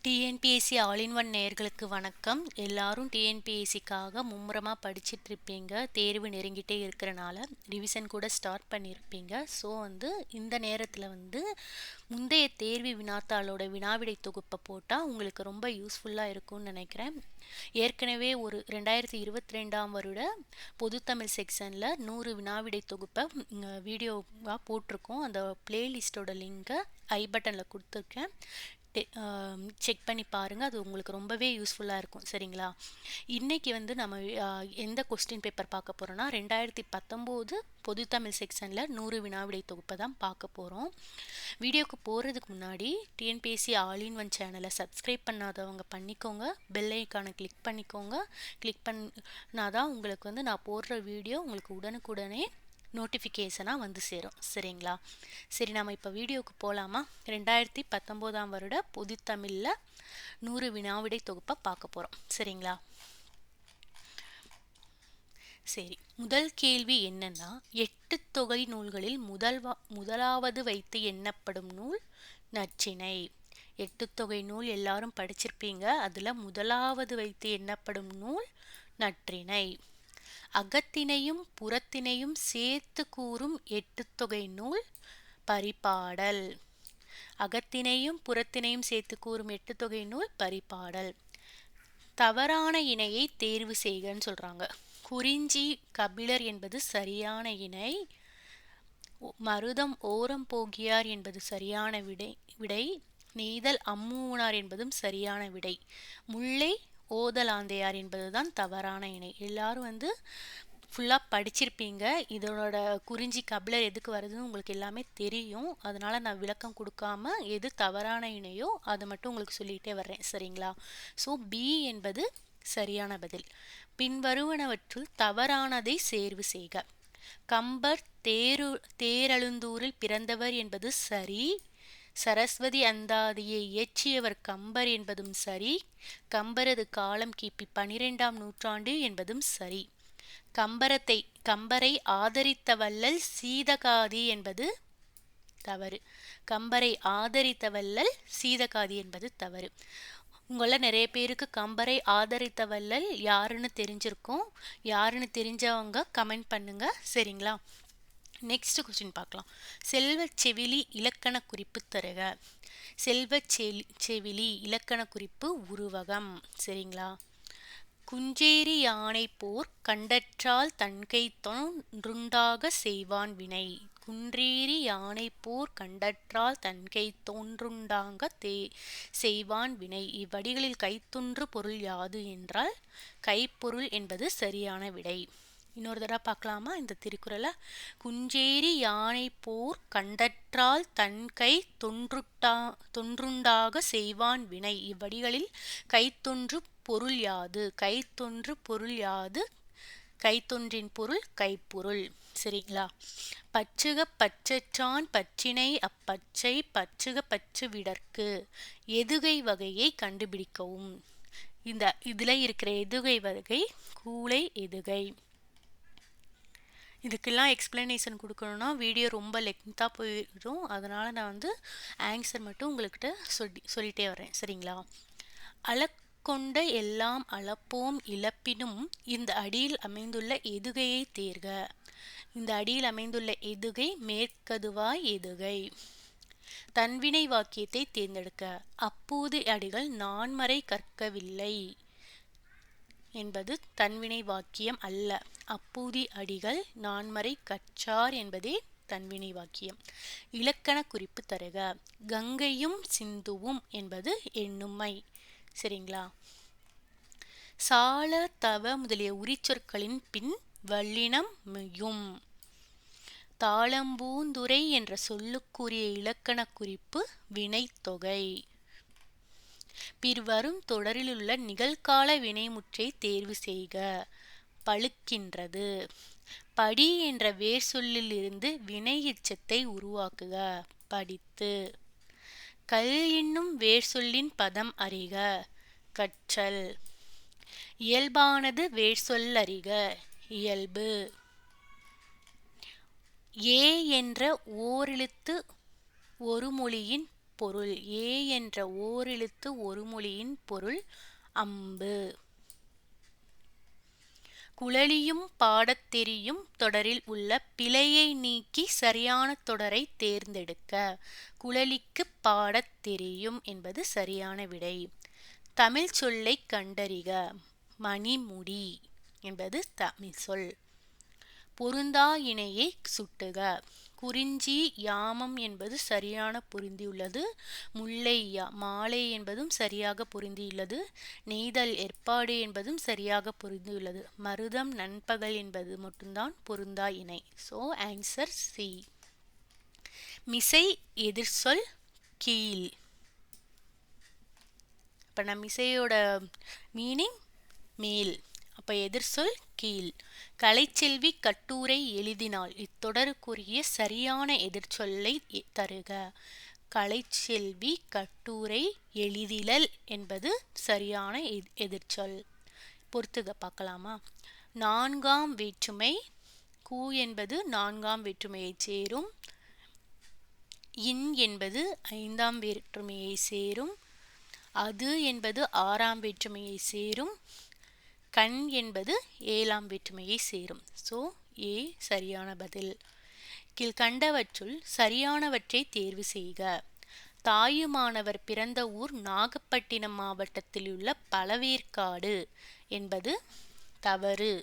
TNPSC all in one நேயர்களுக்கு வணக்கம். எல்லாரும் டிஎன்பிஎஸ்சிக்காக மும்முரமாக படிச்சுட்டு இருப்பீங்க. தேர்வு நெருங்கிட்டே இருக்கிறனால ரிவிஷன் கூட ஸ்டார்ட் பண்ணியிருப்பீங்க. ஸோ இந்த நேரத்தில் முந்தைய தேர்வு வினாத்தாளோட வினாவிடை தொகுப்பை போட்டால் உங்களுக்கு ரொம்ப யூஸ்ஃபுல்லாக இருக்கும்னு நினைக்கிறேன். ஏற்கனவே ஒரு 2022 வருட பொதுத்தமிழ் செக்ஷனில் 100 வினாவிடை தொகுப்பை வீடியோவாக போட்டிருக்கோம். அந்த பிளேலிஸ்ட்டோட லிங்கை ஐ பட்டனில் கொடுத்துருக்கேன். செக் பண்ணி பாருங்கள், அது உங்களுக்கு ரொம்பவே யூஸ்ஃபுல்லாக இருக்கும். சரிங்களா? இன்றைக்கி நம்ம எந்த கொஸ்டின் பேப்பர் பார்க்க போகிறோன்னா 2019 பொதுத்தமிழ் செக்ஷனில் 100 வினாவிடை தொகுப்பை தான் பார்க்க போகிறோம். வீடியோக்கு போகிறதுக்கு முன்னாடி டிஎன்பிஎஸ்சி ஆல் இன் ஒன் சேனலை சப்ஸ்கிரைப் பண்ணாதவங்க பண்ணிக்கோங்க. பெல் ஐக்கானை கிளிக் பண்ணிக்கோங்க. கிளிக் பண்ணாதான் உங்களுக்கு நான் போடுற வீடியோ உங்களுக்கு உடனுக்குடனே நோட்டிஃபிகேஷனாக சேரும். சரிங்களா? சரி, நம்ம இப்போ வீடியோவுக்கு போகலாமா? 2019 வருட பொதுத்தமிழில் 100 வினாவிடை தொகுப்பை பார்க்க போகிறோம். சரிங்களா? சரி, முதல் கேள்வி என்னன்னா, 8 தொகை நூல்களில் முதலாவது வைத்து எண்ணப்படும் நூல் நற்றிணை. 8 தொகை நூல் எல்லாரும் படிச்சிருப்பீங்க. அதில் முதலாவது வைத்து எண்ணப்படும் நூல் நற்றிணை. அகத்தினையும் புறத்தினையும் சேர்த்து கூறும் 8 தொகை நூல் பரிபாடல். அகத்தினையும் புறத்தினையும் சேர்த்து கூறும் 8 தொகை நூல் பரிபாடல். தவறான இணையை தேர்வு செய்கன்னு சொல்றாங்க. குறிஞ்சி கபிலர் என்பது சரியான இணை. மருதம் ஓரம் போகியார் என்பது சரியான விடை. நெய்தல் அம்மூனார் என்பதும் சரியான விடை. முல்லை ஓதலாந்தையார் என்பதுதான் தவறான இணை. எல்லாரும் ஃபுல்லாக படிச்சிருப்பீங்க. இதோட குறிஞ்சி கபிலர் எதுக்கு வருதுன்னு உங்களுக்கு எல்லாமே தெரியும். அதனால நான் விளக்கம் கொடுக்காம எது தவறான இணையோ அதை மட்டும் உங்களுக்கு சொல்லிகிட்டே வர்றேன். சரிங்களா? ஸோ பி என்பது சரியான பதில். பின்வருவனவற்றுள் தவறானதை சேர்வு செய்க. கம்பர் தேரழுந்தூரில் பிறந்தவர் என்பது சரி. சரஸ்வதி அந்தாதியை இயற்றியவர் கம்பர் என்பதும் சரி. கம்பரது காலம் கிபி 12ஆம் நூற்றாண்டு என்பதும் சரி. கம்பரை ஆதரித்த வள்ளல் சீதகாதி என்பது தவறு. கம்பரை ஆதரித்த வள்ளல் சீதகாதி என்பது தவறு. உங்கள நிறைய பேருக்கு கம்பரை ஆதரித்த வள்ளல் யாருன்னு தெரிஞ்சிருக்கும். யாருன்னு தெரிஞ்சவங்க கமெண்ட் பண்ணுங்க. சரிங்களா? நெக்ஸ்ட் கொஸ்டின் பார்க்கலாம். செல்வச் செவிலி இலக்கண குறிப்பு தருக. செல்வச் செவிலி இலக்கண குறிப்பு உருவகம். சரிங்களா? குஞ்சேரி யானை போர் கண்டற்றால் தன்கை தோன்றுண்டாக செய்வான் வினை. குன்றேறி யானை போர் கண்டற்றால் தன்கை தோன்றுண்டாங்க செய்வான் வினை. இவ்வடிகளில் கைத்தொன்று பொருள் யாது என்றால் கைப்பொருள் என்பது சரியான விடை. இன்னொரு தடவை பார்க்கலாமா இந்த திருக்குறளை? குஞ்சேரி யானை போர் கண்டற்றால் தன்கை தொன்றுண்டாக செய்வான் வினை. இவ்வடிகளில் கைத்தொன்று பொருள் யாது? கைத்தொன்று பொருள் யாது? கைத்தொன்றின் பொருள் கைப்பொருள். சரிங்களா? பச்சுக பற்றற்றான் பற்றினை அப்பச்சை பச்சுக பற்று விடற்கு. எதுகை வகையை கண்டுபிடிக்கவும். இதில் இருக்கிற எதுகை வகை கூளை எதுகை. இதுக்கெல்லாம் எக்ஸ்பிளனேஷன் கொடுக்கணுன்னா வீடியோ ரொம்ப லென்த்தாக போயிடும். அதனால் நான் ஆன்சர் மட்டும் உங்கள்கிட்ட சொல்லிட்டே வரேன். சரிங்களா? அளக்கொண்ட எல்லாம் அளப்போம் இழப்பினும் இந்த அடியில் அமைந்துள்ள எதுகையை தேர்க. இந்த அடியில் அமைந்துள்ள எதுகை மேற்கதுவாய் எதுகை. தன்வினை வாக்கியத்தை தேர்ந்தெடுக்க. அப்பூதி அடிகள் நான்மறை கற்கவில்லை என்பது தன்வினை வாக்கியம் அல்ல. அப்பூதி அடிகள் நான்மறை கற்றார் என்பதே தன்வினை வாக்கியம். இலக்கண குறிப்பு தருக. கங்கையும் சிந்துவும் என்பது எண்ணுமை. சரிங்களா? சால தவ முதலிய உரிச்சொற்களின் பின் வல்லினம் மெய்யும். தாளம்பூந்துரை என்ற சொல்லுக்குரிய இலக்கண குறிப்பு வினைத்தொகை. பின்வரும் தொடரிலுள்ள நிகழ்கால வினைமுற்றை தேர்வு செய்க. பழுக்கின்றது. படி என்ற வேர் சொல்லில் இருந்து வினை எச்சத்தை உருவாக்குக. படித்து. கல் என்னும் வேர் சொல்லின் பதம் அறிக. கற்றல். இயல்பானது வேர் சொல் அறிக. இயல்பு. ஏ என்ற ஓரெழுத்து ஒரு மொழியின் பொருள். ஏ என்ற ஓரெழுத்து ஒரு மொழியின் பொருள் அம்பு. குழலியும் பாடத் தெரியும் தொடரில் உள்ள பிழையை நீக்கி சரியான தொடரை தேர்ந்தெடுக்க. குழலிக்கு பாடத் தெரியும் என்பது சரியான விடை. தமிழ் சொல்லை கண்டறிக. மணிமுடி என்பது தமிழ் சொல். பொருந்தா இணையை சுட்டுக. குறிஞ்சி யாமம் என்பது சரியான பொருந்தியுள்ளது. முல்லை மாலை என்பதும் சரியாக பொருந்தியுள்ளது. நெய்தல் ஏற்பாடு என்பதும் சரியாக பொருந்தியுள்ளது. மருதம் நண்பகல் என்பது மட்டும்தான் பொருந்தா இணை. So answer C. மிசை எதிர்சொல் கீழ். இப்போ நம்ம மிசையோட மீனிங் மேல், அப்போ எதிர்சொல் கீழ். கலைச்செல்வி கட்டுரை எழுதினாள். இத்தொடருக்குரிய சரியான எதிர்ச்சொல்லை தருக. கலைச்செல்வி கட்டுரை எழுதிலல் என்பது சரியான எதிர்ச்சொல். பொறுத்துக பார்க்கலாமா? நான்காம் வேற்றுமை. கூ என்பது நான்காம் வேற்றுமையை சேரும். இன் என்பது ஐந்தாம் வேற்றுமையை சேரும். அது என்பது ஆறாம் வேற்றுமையை சேரும். கண் என்பது ஏழாம் வேற்றுமையை சேரும். ஸோ ஏ சரியான பதில். கீழ்கண்டவற்றுள் சரியானவற்றை தேர்வு செய்க. தாயுமானவர் பிறந்த ஊர் நாகப்பட்டினம் மாவட்டத்தில் உள்ள பழவேற்காடு என்பது தவறு.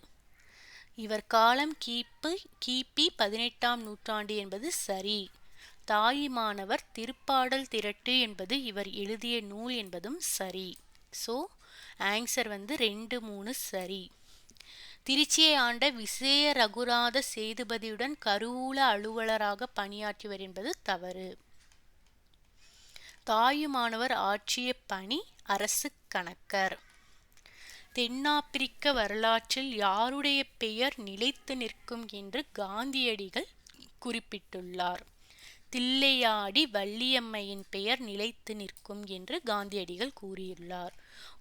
இவர் காலம் கிபி 18ஆம் நூற்றாண்டு என்பது சரி. தாயுமானவர் திருப்பாடல் திரட்டு என்பது இவர் எழுதிய நூல் என்பதும் சரி. ஸோ ஆன்சர் 2, 3 சரி. திருச்சியை ஆண்ட விசய ரகுநாத சேதுபதியுடன் கருவூல அலுவலராக பணியாற்றியவர் என்பது தவறு. தாயுமானவர் ஆற்றிய பணி அரசு கணக்கர். தென்னாப்பிரிக்க வரலாற்றில் யாருடைய பெயர் நிலைத்து நிற்கும் என்று காந்தியடிகள் குறிப்பிட்டுள்ளார்? தில்லையாடி வள்ளியம்மையின் பெயர் நிலைத்து நிற்கும் என்று காந்தியடிகள் கூறியுள்ளார்.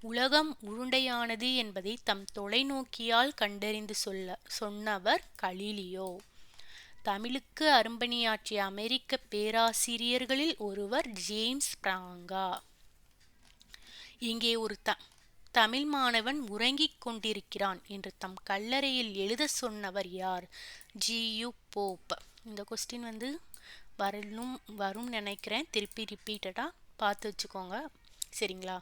உலகம் உருண்டையானது என்பதை தம் தொலைநோக்கியால் கண்டறிந்து சொன்னவர் கலீலியோ. தமிழுக்கு அரும்பணியாற்றிய அமெரிக்க பேராசிரியர்களில் ஒருவர் ஜேம்ஸ் பிராங்கா. இங்கே ஒரு தமிழ் மாணவன் உறங்கிக் கொண்டிருக்கிறான் என்று தம் கல்லறையில் எழுத சொன்னவர் யார்? ஜி.யு. போப். இந்த கொஸ்டின் வரும் நினைக்கிறேன். திருப்பி ரிப்பீட்டடாக பார்த்து வச்சுக்கோங்க, சரிங்களா?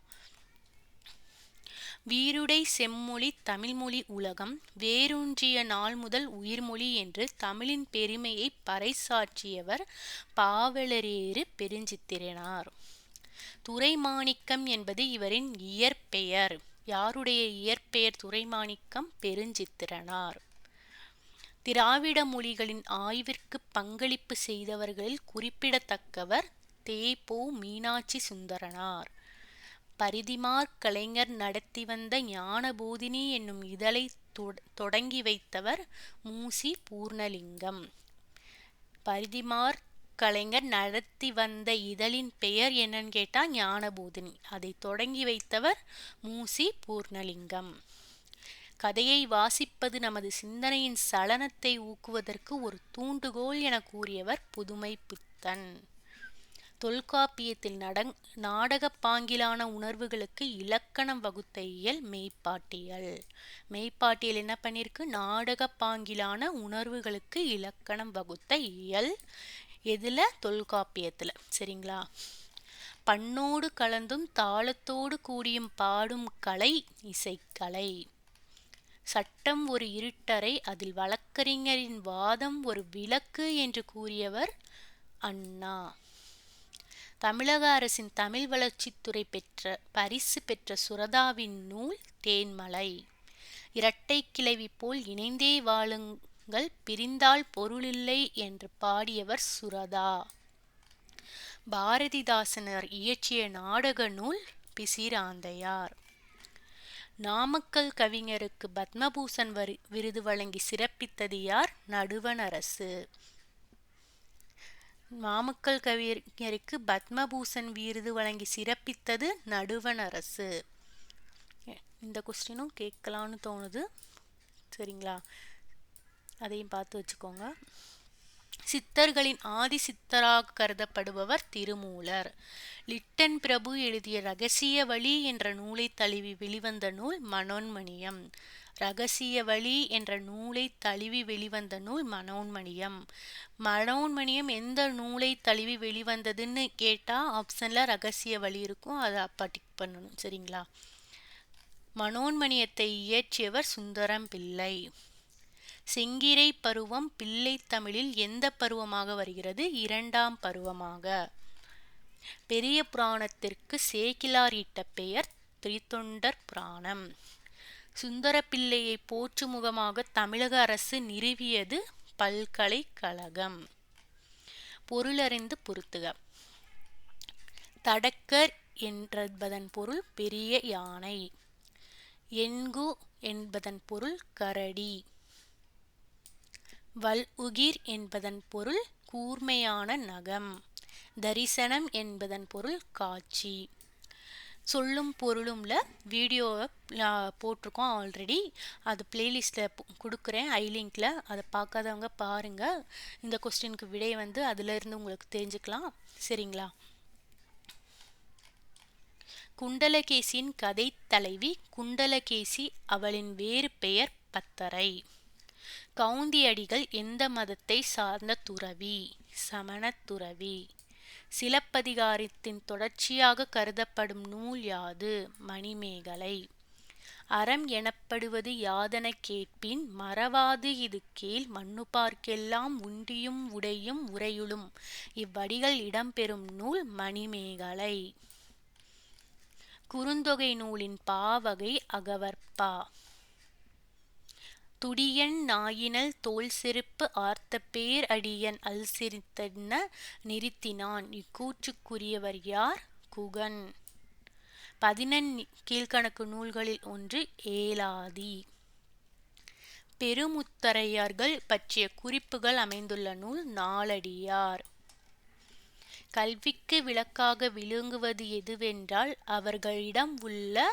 வீருடை செம்மொழி தமிழ்மொழி உலகம் வேரூன்றிய நாள் முதல் உயிர்மொழி என்று தமிழின் பெருமையை பறைசாற்றியவர் பாவலரேறு பெருஞ்சித்திரனார். துரைமாணிக்கம் என்பது இவரின் இயற்பெயர். யாருடைய இயற்பெயர் துரைமாணிக்கம்? பெருஞ்சித்திரனார். திராவிட மொழிகளின் ஆய்விற்கு பங்களிப்பு செய்தவர்களில் குறிப்பிடத்தக்கவர் தே.பொ. மீனாட்சி சுந்தரனார். பரிதிமாற் கலைஞர் நடத்தி வந்த ஞானபோதினி என்னும் இதழை தொடங்கி வைத்தவர் மு.சி. பூர்ணலிங்கம். பரிதிமாற் கலைஞர் நடத்தி வந்த இதழின் பெயர் என்னன்னு கேட்டால் ஞானபோதினி. அதை தொடங்கி வைத்தவர் மு.சி. பூர்ணலிங்கம். கதையை வாசிப்பது நமது சிந்தனையின் சலனத்தை ஊக்குவதற்கு ஒரு தூண்டுகோல் என கூறியவர் புதுமைப்பித்தன். தொல்காப்பியத்தில் நாடக பாங்கிலான உணர்வுகளுக்கு இலக்கணம் வகுத்த இயல் மெய்ப்பாட்டியல். மெய்ப்பாட்டியல் என்ன பண்ணியிருக்கு? நாடக பாங்கிலான உணர்வுகளுக்கு இலக்கணம் வகுத்த இயல். எதில்? தொல்காப்பியத்தில், சரிங்களா? பண்ணோடு கலந்தும் தாளத்தோடு கூடியும் பாடும் கலை இசைக்கலை. சட்டம் ஒரு இருட்டறை, அதில் வழக்கறிஞரின் வாதம் ஒரு விளக்கு என்று கூறியவர் அண்ணா. தமிழக அரசின் தமிழ் வளர்ச்சித்துறை பரிசு பெற்ற சுரதாவின் நூல் தேன்மலை. இரட்டை கிளவி போல் இணைந்தே வாழுங்கள், பிரிந்தால் பொருளில்லை என்று பாடியவர் சுரதா. பாரதிதாசனர் இயற்றிய நாடக நூல் பிசிராந்தையார். நாமக்கல் கவிஞருக்கு பத்மபூஷன் விருது வழங்கி சிறப்பித்தது யார்? நடுவண் அரசு. நாமக்கல் கவிஞருக்கு பத்மபூஷன் விருது வழங்கி சிறப்பித்தது நடுவண் அரசு. இந்த கொஸ்டினும் கேட்கலான்னு தோணுது, சரிங்களா? அதையும் பார்த்து வச்சுக்கோங்க. சித்தர்களின் ஆதி சித்தராக கருதப்படுபவர் திருமூலர். லிட்டன் பிரபு எழுதிய ரகசிய வழி என்ற நூலை தழுவி வெளிவந்த நூல் மனோன்மணியம். ரகசிய வழி என்ற நூலை தழுவி வெளிவந்த நூல் மனோன்மணியம். மனோன்மணியம் எந்த நூலை தழுவி வெளிவந்ததுன்னு கேட்டால் ஆப்ஷனில் ரகசிய வழி இருக்கும், அதை அப்போ டிக் பண்ணணும். சரிங்களா? மனோன்மணியத்தை இயற்றியவர் சுந்தரம் பிள்ளை. செங்கிரை பருவம் பிள்ளை தமிழில் எந்த பருவமாக வருகிறது? இரண்டாம் பருவமாக. பெரிய புராணத்திற்கு சேக்கிழார் இட்ட பெயர் திரிதொண்டர் புராணம். சுந்தர பிள்ளையை போற்றுமுகமாக தமிழக அரசு நிறுவியது பல்கலைக்கழகம். பொருளறிந்து பொருத்துக. தடக்கர் என்பதன் பொருள் பெரிய யானை. எண்கு என்பதன் பொருள் கரடி. வல்உகிர் என்பதன் பொருள் கூர்மையான நகம். தரிசனம் என்பதன் பொருள் காட்சி. சொல்லும் பொருளும்ல வீடியோவை போட்டிருக்கோம் ஆல்ரெடி, அது பிளேலிஸ்ட்டில் கொடுக்குறேன் ஐலிங்கில், அதை பார்க்காதவங்க பாருங்கள். இந்த கொஸ்டினுக்கு விடை வந்து அதிலிருந்து உங்களுக்கு தெரிஞ்சுக்கலாம். சரிங்களா? குண்டலகேசியின் கதை தலைவி குண்டலகேசி, அவளின் வேறு பெயர் பத்தரை. கவுந்தியடிகள் எந்த மதத்தை சார்ந்த துறவி? சமணத் துறவி. சிலப்பதிகாரத்தின் தொடர்ச்சியாக கருதப்படும் நூல் யாது? மணிமேகலை. அறம் எனப்படுவது யாதென கேட்பின் மறவாது இது கேள், மன்னுபார்க்கெல்லாம் உண்டியும் உடையும் உரையுளும். இவ்வடிகள் இடம்பெறும் நூல் மணிமேகலை. குறுந்தொகை நூலின் பாவகை அகவற்பா. துடியன் நாயினல் தோல் செருப்பு ஆர்த்த பேர் அடியன் அல்சிரித்தென்ன நிறுத்தினான். இக்கூற்றுக்குரியவர் யார்? குகன். 11 கீழ்கணக்கு நூல்களில் ஒன்று ஏலாதி. பெருமுத்தரையர்கள் பற்றிய குறிப்புகள் அமைந்துள்ள நூல் நாலடியார். கல்விக்கு விளக்காக விளங்குவது எதுவென்றால் அவர்களிடம் உள்ள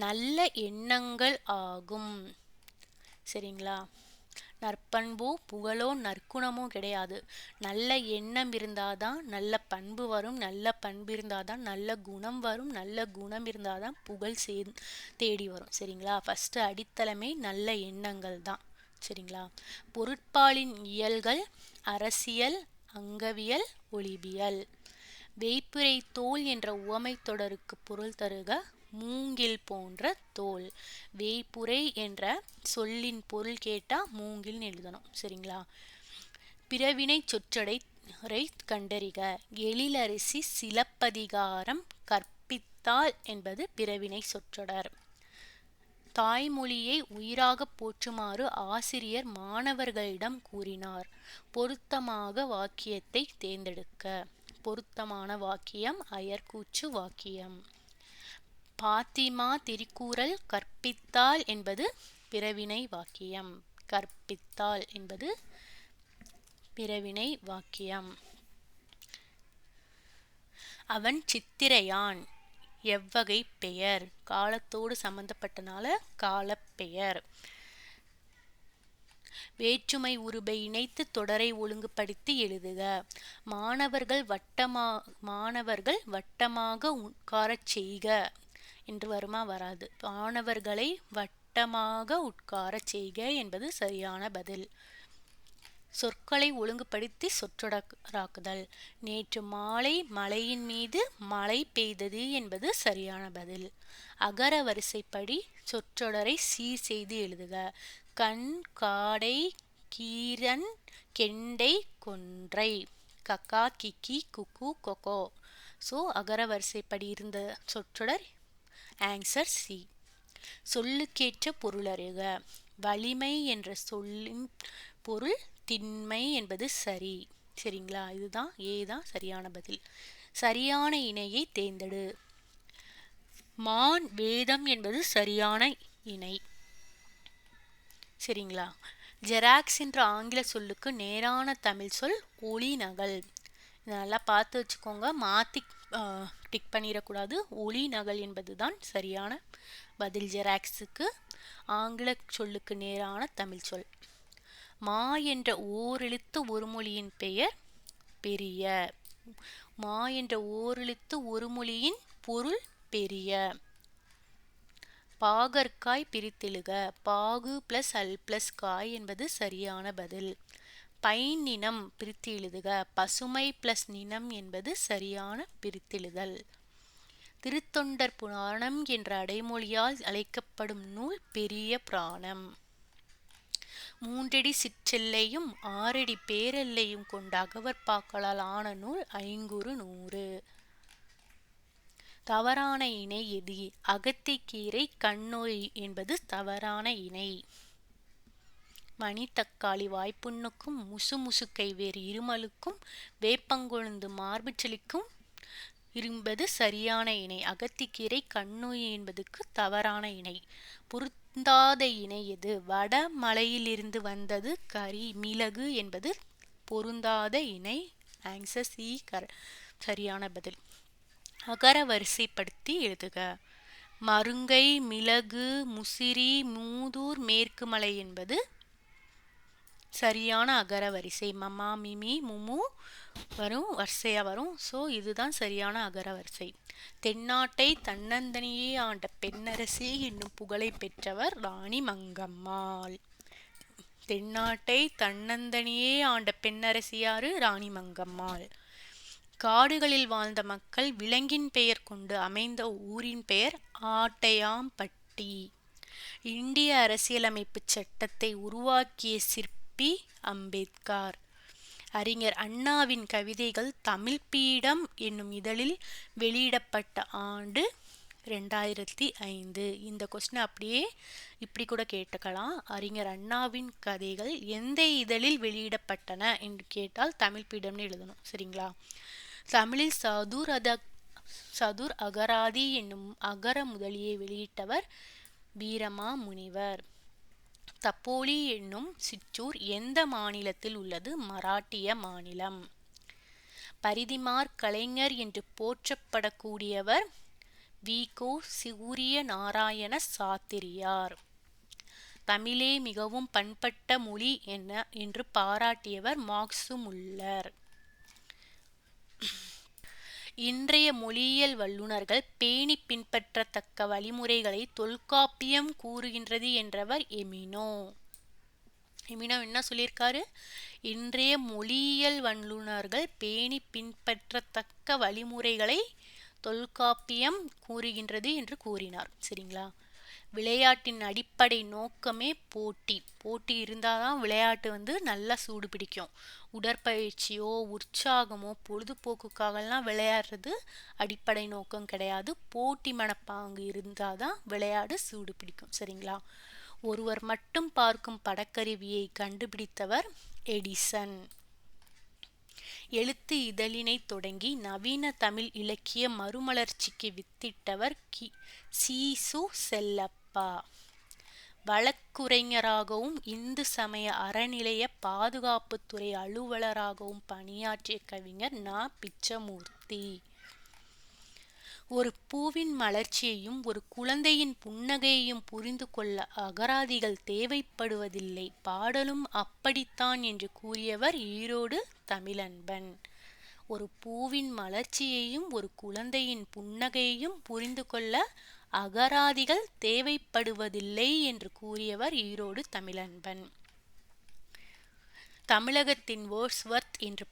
நல்ல எண்ணங்கள் ஆகும். சரிங்களா? நற்பண்போ புகழோ நற்குணமோ கிடையாது. நல்ல எண்ணம் இருந்தாதான் நல்ல பண்பு வரும், நல்ல பண்பு இருந்தாதான் நல்ல குணம் வரும், நல்ல குணம் இருந்தாதான் புகழ் தேடி வரும். சரிங்களா? ஃபஸ்ட்டு அடித்தளமே நல்ல எண்ணங்கள் தான். சரிங்களா? பொருட்பாலின் இயல்கள் அரசியல், அங்கவியல், ஒளிபியல். வேய்ப்புரை தோல் என்ற உவமை தொடருக்கு பொருள் தருக. மூங்கில் போன்ற தோல். வேய்ப்புரை என்ற சொல்லின் பொருள் கேட்டால் மூங்கில்னு எழுதணும். சரிங்களா? பிறவினை சொற்றொடரை கண்டறிக. எழிலரசி சிலப்பதிகாரம் கற்பித்தாள் என்பது பிறவினை சொற்றொடர். தாய்மொழியை உயிராக போற்றுமாறு ஆசிரியர் மாணவர்களிடம் கூறினார். பொருத்தமாக வாக்கியத்தை தேர்ந்தெடுக்க. பொருத்தமான வாக்கியம் அயர்கூற்று வாக்கியம். பாத்திமா திருக்குறள் கற்பித்தாள் என்பது பிறவினை வாக்கியம். கற்பித்தாள் என்பது பிறவினை வாக்கியம். அவன் சித்திரையான் எவ்வகை பெயர்? காலத்தோடு சம்பந்தப்பட்டனால காலப்பெயர். வேற்றுமை உருபை இணைத்து தொடரை ஒழுங்குபடுத்தி எழுதுக. மாணவர்கள் வட்டமாக உட்காரச் செய்க என்று வருமா? வராது. மாணவர்களை வட்டமாக உட்காரச் செய்க என்பது சரியான பதில். சொற்களை ஒழுங்குபடுத்தி சொற்றொடராக்குதல். நேற்று மாலை மலையின் மீது மழை பெய்தது என்பது சரியான பதில். அகர வரிசைப்படி சொற்றொடரை சீர் செய்து எழுதுக. கண், காடை, கீரன், கெண்டை, கொன்றை. கக்கா, கிக்கி, குக்கு, கொக்கோ. ஸோ அகர வரிசைப்படி இருந்த சொற்றொடர் ஆன்சர் சி. சொல்லுக்கேற்ற பொருளறிக. வலிமை என்ற சொல்லின் பொருள் திண்மை என்பது சரி. சரிங்களா? இதுதான் ஏதான் சரியான பதில். சரியான இணையை தேர்ந்தெடு. மான் வேதம் என்பது சரியான இணை. சரிங்களா? ஜெராக்ஸ் என்ற ஆங்கில சொல்லுக்கு நேரான தமிழ் சொல் ஒளி நகல். நல்லா பார்த்து வச்சுக்கோங்க, மாற்றி டிக் பண்ணிடக்கூடாது. ஒளி நகல் என்பது தான் சரியான பதில். ஜெராக்ஸுக்கு ஆங்கில சொல்லுக்கு நேரான தமிழ் சொல். மா என்ற ஓரெழுத்து ஒரு மொழியின் பெயர் பெரிய. மா என்ற ஓரெழுத்து ஒரு மொழியின் பொருள் பெரிய. பாகற்காய் பிரித்தெழுக. பாகு பிளஸ் அல் பிளஸ் காய் என்பது சரியான பதில். பைன் நினம் பிரித்து எழுதுக. பசுமை பிளஸ் நினம் என்பது சரியான பிரித்தெழுதல். திருத்தொண்டர் புராணம் என்ற அடைமொழியால் அழைக்கப்படும் நூல் பெரிய புராணம். 3 அடி சிற்றெல்லையும் 6 அடி பேரெல்லையும் கொண்ட அகவற்பாக்களால் ஆன நூல் ஐங்குறு நூறு. தவறான இணை எது? அகத்திக்கீரை கண்ணோய் என்பது தவறான இணை. மணித்தக்காளி வாய்ப்புண்ணுக்கும் முசுமுசுக்கை வேறு இருமலுக்கும் வேப்பங்கொழுந்து மார்பு சளிக்கும் என்பது சரியான இணை. அகத்திக்கீரை கண்ணோய் என்பதுக்கு தவறான இணை. பொருந்தாத இணை எது? வட மலையிலிருந்து வந்தது கரி மிளகு என்பது பொருந்தாத இணை. ஆன்சர் சி சரியான பதில். அகர வரிசைப்படுத்தி எழுதுக. மருங்கை மிளகு முசிறி மூதூர் மேற்கு மலை என்பது சரியான அகர வரிசை. மமா மிமி முமு வரும் வரிசையா வரும். ஸோ இதுதான் சரியான அகர வரிசை. தென்னாட்டை தன்னந்தனியே ஆண்ட பெண்ணரசி என்னும் புகழை பெற்றவர் ராணி மங்கம்மாள். தென்னாட்டை தன்னந்தனியே ஆண்ட பெண்ணரசி யாரு? ராணி மங்கம்மாள். காடுகளில் வாழ்ந்த மக்கள் விலங்கின் பெயர் கொண்டு அமைந்த ஊரின் பெயர் ஆட்டையாம்பட்டி. இந்திய அரசியலமைப்பு சட்டத்தை உருவாக்கிய சிற்பி அம்பேத்கர். அறிஞர் அண்ணாவின் கவிதைகள் தமிழ் பீடம் என்னும் இதழில் வெளியிடப்பட்ட ஆண்டு 2005. இந்த கொஸ்டின் அப்படியே இப்படி கூட கேட்டுக்கலாம். அறிஞர் அண்ணாவின் கதைகள் எந்த இதழில் வெளியிடப்பட்டன என்று கேட்டால் தமிழ் பீடம்னு எழுதணும். சரிங்களா? தமிழில் சதுர் அகராதி என்னும் அகர முதலியை வெளியிட்டவர் வீரமா முனிவர். தப்போலி என்னும் சிற்றூர் எந்த மாநிலத்தில் உள்ளது? மராட்டிய மாநிலம். பரிதிமாற் கலைஞர் என்று போற்றப்படக்கூடியவர் வி.கோ. சூரிய நாராயண சாத்திரியார். தமிழே மிகவும் பண்பட்ட மொழி என்று பாராட்டியவர் மார்க்சு முல்லர். இன்றைய மொழியியல் வல்லுநர்கள் பேணி பின்பற்றத்தக்க வழிமுறைகளை தொல்காப்பியம் கூறுகின்றது என்றவர் எமினோ. எமினோ என்ன சொல்லியிருக்காரு? இன்றைய மொழியியல் வல்லுநர்கள் பேணி பின்பற்றத்தக்க வழிமுறைகளை தொல்காப்பியம் கூறுகின்றது என்று கூறினார். சரிங்களா? விளையாட்டின் அடிப்படை நோக்கமே போட்டி. போட்டி இருந்தால் தான் விளையாட்டு நல்லா சூடு பிடிக்கும். உடற்பயிற்சியோ உற்சாகமோ பொழுதுபோக்குக்காகலாம் விளையாடுறது அடிப்படை நோக்கம் கிடையாது. போட்டி மனப்பாங்கு இருந்தால் தான் விளையாடு சூடு பிடிக்கும். சரிங்களா? ஒருவர் மட்டும் பார்க்கும் படக்கருவியை கண்டுபிடித்தவர் எடிசன். எழுத்து இதழினை தொடங்கி நவீன தமிழ் இலக்கிய மறுமலர்ச்சிக்கு வித்திட்டவர் சீசு செல்லப்பா. வழக்குரைஞராகவும் இந்து சமய அறநிலைய பாதுகாப்புத்துறை அலுவலராகவும் பணியாற்றிய கவிஞர் நா. பிச்சமூர்த்தி. ஒரு பூவின் மலர்ச்சியையும் ஒரு குழந்தையின் புன்னகையையும் புரிந்து கொள்ள அகராதிகள் தேவைப்படுவதில்லை, பாடலும் அப்படித்தான் என்று கூறியவர் ஈரோடு தமிழன்பன். ஒரு பூவின் மலர்ச்சியையும் ஒரு குழந்தையின் புன்னகையையும் புரிந்து கொள்ள அகராதிகள் தேவைப்படுவதில்லை என்று கூறியவர் ஈரோடு தமிழன்பன். தமிழகத்தின் வேர்ட்ஸ்வொர்த் என்று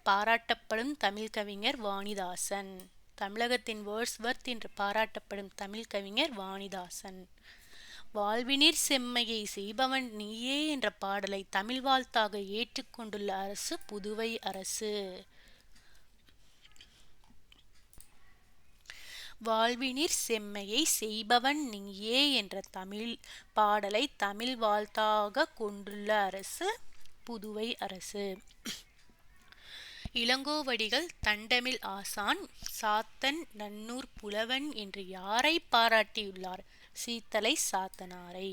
பாராட்டப்படும் தமிழ் கவிஞர் வாணிதாசன். தமிழகத்தின் வேர்ட்ஸ்வொர்த் என்று பாராட்டப்படும் தமிழ் கவிஞர் வாணிதாசன். வாழ்வினிற் செம்மையை செய்பவன் நீயே என்ற பாடலை தமிழ் வாழ்த்தாக ஏற்றுக்கொண்டுள்ள அரசு புதுவை அரசு. வாழ்வினிற் செம்மையை செய்பவன் நீயே என்ற தமிழ் பாடலை தமிழ் வாழ்த்தாக கொண்டுள்ள அரசு புதுவை அரசு. இளங்கோவடிகள் தண்டமிழ் ஆசான் சாத்தன் நன்னூர் புலவன் என்று யாரை பாராட்டியுள்ளார்? சீத்தலை சாத்தனாரை.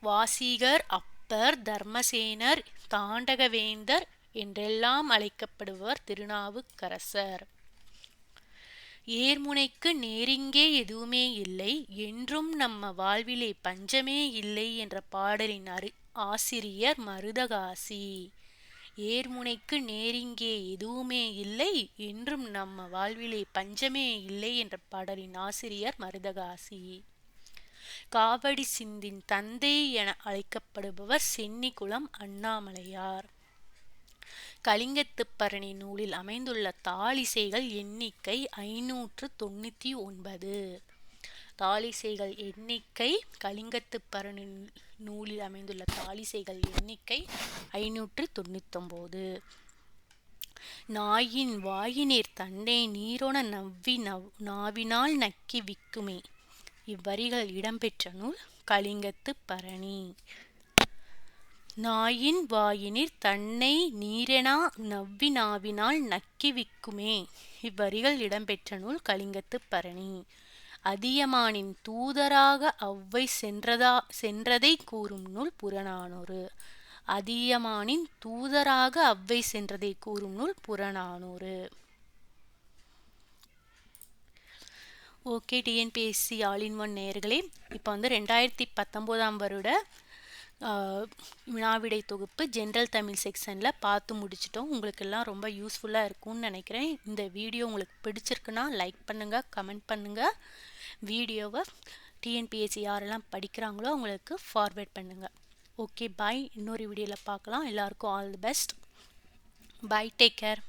வாசீகர், அப்பர், தர்மசேனர், தாண்டகவேந்தர் என்றெல்லாம் அழைக்கப்படுபவர் திருநாவுக்கரசர். ஏர்முனைக்கு நேரிங்கே எதுவுமே இல்லை, என்றும் நம்ம வாழ்விலே பஞ்சமே இல்லை என்ற பாடலின் ஆசிரியர் மருதகாசி. ஏர்முனைக்கு நேரிங்கே எதுவுமே இல்லை, என்றும் நம்ம வாழ்விலே பஞ்சமே இல்லை என்ற பாடலின் ஆசிரியர் மருதகாசி. காவடி சிந்தின் தந்தை என அழைக்கப்படுபவர் சென்னிகுளம் அண்ணாமலையார். கலிங்கத்துப்பரணி நூலில் அமைந்துள்ள தாளிசைகள் எண்ணிக்கை 599. தாளிசைகள் எண்ணிக்கை கலிங்கத்துப்பரணி நூலில் அமைந்துள்ள தாளிசைகள் எண்ணிக்கை 599. நாயின் வாயினீர் தன்னை நீரொண நவ்வி நாவினால் நக்கி விக்குமே. இவ்வரிகள் இடம்பெற்ற நூல் கலிங்கத்துப்பரணி. நாயின் வாயினிற் தன்னை நீரெனா நவ்வி நாவினால் நக்கி விக்குமே. இவ்வரிகள் இடம்பெற்ற நூல் கலிங்கத்துப்பரணி. அதியமானின் தூதராக அவ்வை சென்றதை கூறும் நூல் புறநானூறு. அதியமானின் தூதராக அவ்வை சென்றதை கூறும் நூல் Purananuru. Okay TNPSC all in one நேயர்களே, இப்போ வந்து 2019 வருட வினாவிடை தொகுப்பு ஜென்ரல் தமிழ் செக்ஷனில் பார்த்து முடிச்சிட்டோம். உங்களுக்கு எல்லாம் ரொம்ப யூஸ்ஃபுல்லாக இருக்கும்னு நினைக்கிறேன். இந்த வீடியோ உங்களுக்கு பிடிச்சிருக்குன்னா லைக் பண்ணுங்கள், கமெண்ட் பண்ணுங்கள். வீடியோவை டிஎன்பிஎஸ்சி யாரெல்லாம் படிக்கிறாங்களோ அவங்களுக்கு ஃபார்வேர்ட் பண்ணுங்கள். Okay bye. இன்னொரு வீடியோவில் பார்க்கலாம். எல்லாருக்கும் all the best. Bye. Take care.